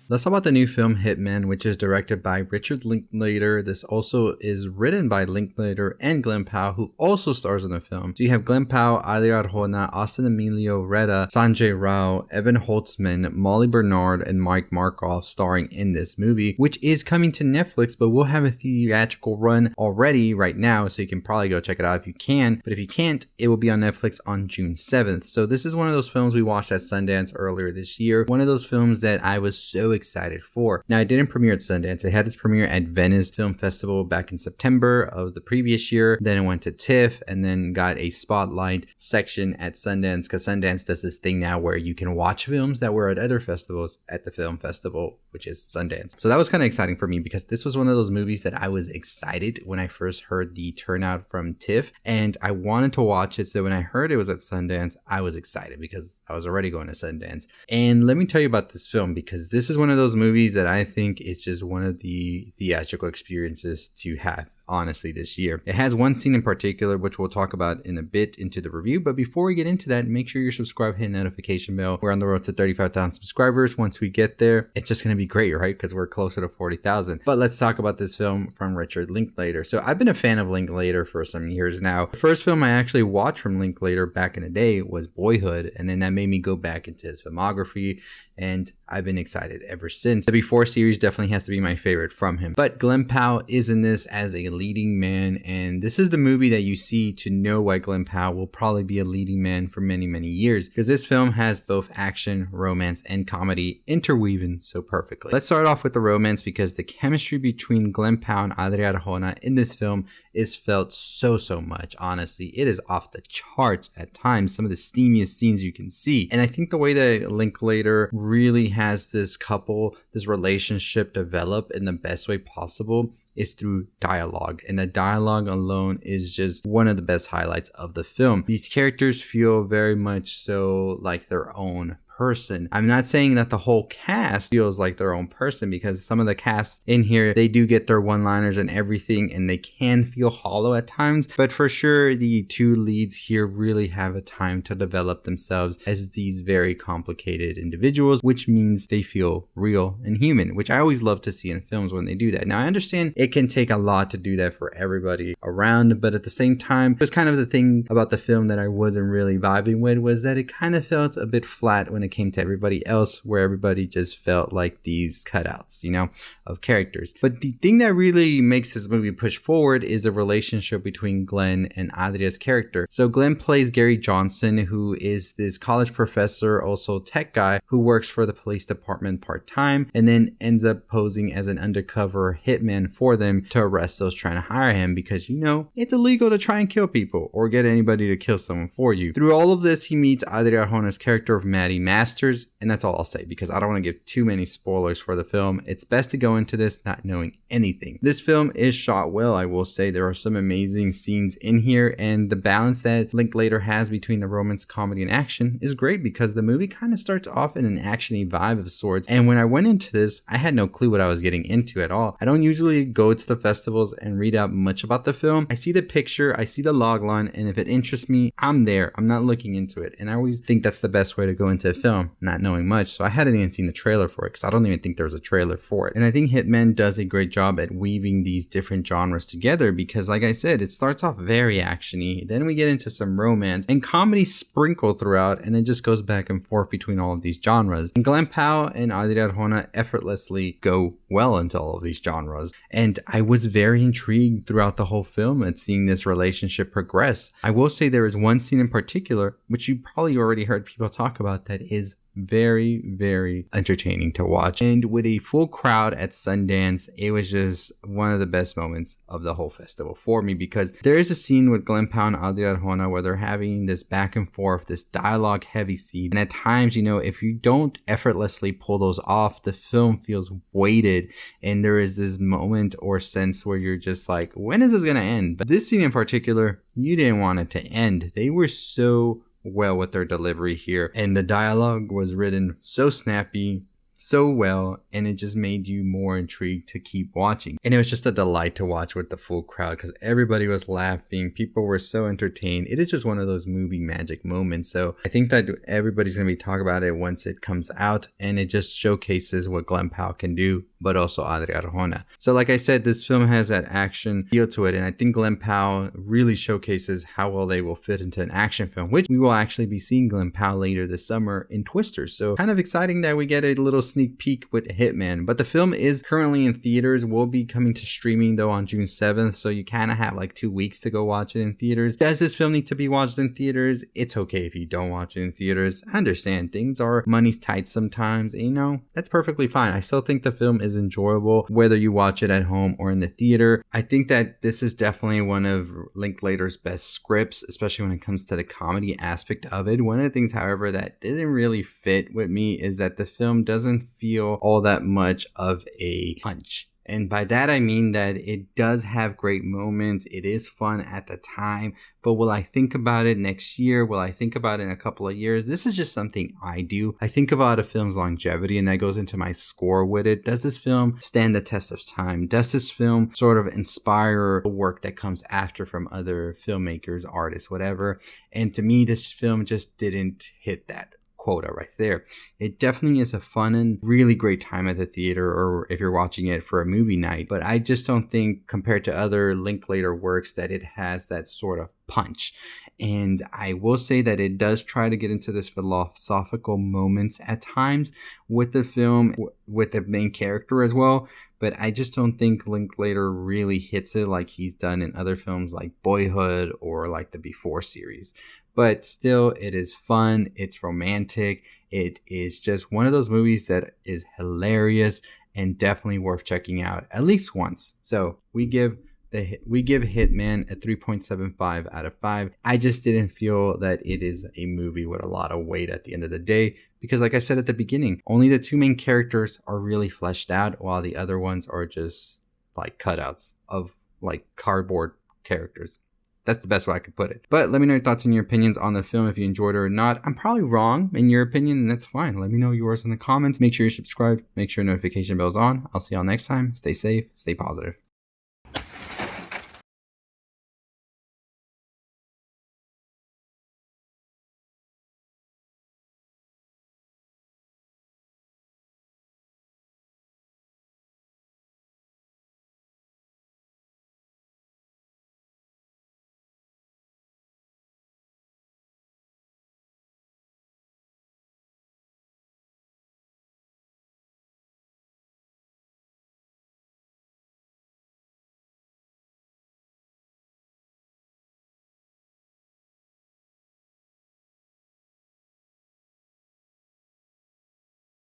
Let's talk about the new film Hitman, which is directed by Richard Linklater. This also is written by Linklater and Glen Powell, who also stars in the film. So you have Glen Powell, Adria Arjona, Austin Amelio, Retta, Sanjay Rao, Evan Holtzman, Molly Bernard, and Mike Markoff starring in this movie, which is coming to Netflix, but will have a theatrical run already right now, so you can probably go check it out if you can. But if you can't, it will be on Netflix on June 7th. So this is one of those films we watched at Sundance earlier this year. One of those films that I was so excited for. Now, it didn't premiere at Sundance. It had its premiere at Venice Film Festival back in September of the previous year. Then it went to TIFF and then got a spotlight section at Sundance, because Sundance does this thing now where you can watch films that were at other festivals at the film festival, which is Sundance. So that was kind of exciting for me, because this was one of those movies that I was excited when I first heard the turnout from TIFF, and I wanted to watch it. So when I heard it was at Sundance, I was excited because I was already going to Sundance. And let me tell you about this film, because this is one of those movies that I think is just one of the theatrical experiences to have, honestly, this year. It has one scene in particular, which we'll talk about in a bit into the review. But before we get into that, make sure you're subscribed, hit the notification bell. We're on the road to 35,000 subscribers. Once we get there, it's just going to be great, right? Because we're closer to 40,000. But let's talk about this film from Richard Linklater. So I've been a fan of Linklater for some years now. The first film I actually watched from Linklater back in the day was Boyhood, and then that made me go back into his filmography, and I've been excited ever since. The Before series definitely has to be my favorite from him. But Glen Powell is in this as a leading man, and this is the movie that you see to know why Glen Powell will probably be a leading man for many, many years, because this film has both action, romance, and comedy interweaving so perfectly. Let's start off with the romance, because the chemistry between Glen Powell and Adria Arjona in this film is felt so much. Honestly, it is off the charts at times, some of the steamiest scenes you can see. And I think the way that Linklater really has this relationship develop in the best way possible is through dialogue, and the dialogue alone is just one of the best highlights of the film. These characters feel very much so like their own person. I'm not saying that the whole cast feels like their own person, because some of the cast in here, they do get their one-liners and everything, and they can feel hollow at times, but for sure the two leads here really have a time to develop themselves as these very complicated individuals, which means they feel real and human, which I always love to see in films when they do that. Now, I understand it can take a lot to do that for everybody around, but at the same time, it was kind of the thing about the film that I wasn't really vibing with, was that it kind of felt a bit flat when it came to everybody else, where everybody just felt like these cutouts, of characters. But the thing that really makes this movie push forward is the relationship between Glen and Adria's character. So Glen plays Gary Johnson, who is this college professor, also tech guy, who works for the police department part-time, and then ends up posing as an undercover hitman for them to arrest those trying to hire him, because it's illegal to try and kill people or get anybody to kill someone for you. Through all of this, he meets Adria Arjona's character of Maddie Masters, and that's all I'll say, because I don't want to give too many spoilers for the film. It's best to go into this not knowing anything. This film is shot well, I will say. There are some amazing scenes in here, and the balance that Linklater has between the romance, comedy, and action is great, because the movie kind of starts off in an actiony vibe of sorts, and when I went into this, I had no clue what I was getting into at all. I don't usually go to the festivals and read out much about the film. I see the picture, I see the logline, and if it interests me, I'm there. I'm not looking into it, and I always think that's the best way to go into a film, not knowing much. So I hadn't even seen the trailer for it, because I don't even think there was a trailer for it. And I think Hitman does a great job at weaving these different genres together, because like I said, it starts off very actiony, then we get into some romance and comedy sprinkled throughout, and it just goes back and forth between all of these genres. And Glen Powell and Adria Arjona effortlessly go well into all of these genres, and I was very intrigued throughout the whole film at seeing this relationship progress. I will say there is one scene in particular, which you probably already heard people talk about, that is very entertaining to watch. And with a full crowd at Sundance, it was just one of the best moments of the whole festival for me, because there is a scene with Glen Powell and Adria Arjona where they're having this back and forth, this dialogue heavy scene. And at times, if you don't effortlessly pull those off, the film feels weighted, and there is this moment or sense where you're just like, when is this going to end? But this scene in particular, you didn't want it to end. They were so well with their delivery here, and the dialogue was written so snappy, so well, and it just made you more intrigued to keep watching. And it was just a delight to watch with the full crowd because everybody was laughing. People were so entertained. It is just one of those movie magic moments. So I think that everybody's going to be talking about it once it comes out, and it just showcases what Glen Powell can do, but also Adria Arjona. So like I said, this film has that action feel to it, and I think Glen Powell really showcases how well they will fit into an action film, which we will actually be seeing Glen Powell later this summer in Twister. So kind of exciting that we get a little sneak peek with Hitman. But the film is currently in theaters, will be coming to streaming though on June 7th, so you kind of have like 2 weeks to go watch it in theaters. Does this film need to be watched in theaters? It's okay if you don't watch it in theaters. I understand things are money's tight sometimes, you know, that's perfectly fine. I still think the film is enjoyable whether you watch it at home or in the theater. I think that this is definitely one of Linklater's best scripts, especially when it comes to the comedy aspect of it. One of the things, however, that didn't really fit with me is that the film doesn't feel all that much of a punch. And by that, I mean that it does have great moments. It is fun at the time, but will I think about it next year? Will I think about it in a couple of years? This is just something I do. I think about a film's longevity, and that goes into my score with it. Does this film stand the test of time? Does this film sort of inspire the work that comes after from other filmmakers, artists, whatever? And to me, this film just didn't hit that quota right there. It definitely is a fun and really great time at the theater, or if you're watching it for a movie night, but I just don't think compared to other Linklater works that it has that sort of punch. And I will say that it does try to get into this philosophical moments at times with the film, with the main character as well, but I just don't think Linklater really hits it like he's done in other films like Boyhood or like the Before series. But still, it is fun, it's romantic, it is just one of those movies that is hilarious and definitely worth checking out at least once. So we give Hitman a 3.75 out of 5. I just didn't feel that it is a movie with a lot of weight at the end of the day, because like I said at the beginning, only the 2 main characters are really fleshed out, while the other ones are just like cutouts of like cardboard characters. That's the best way I could put it. But let me know your thoughts and your opinions on the film, if you enjoyed it or not. I'm probably wrong in your opinion, and that's fine. Let me know yours in the comments. Make sure you're subscribed. Make sure notification bell's on. I'll see y'all next time. Stay safe. Stay positive.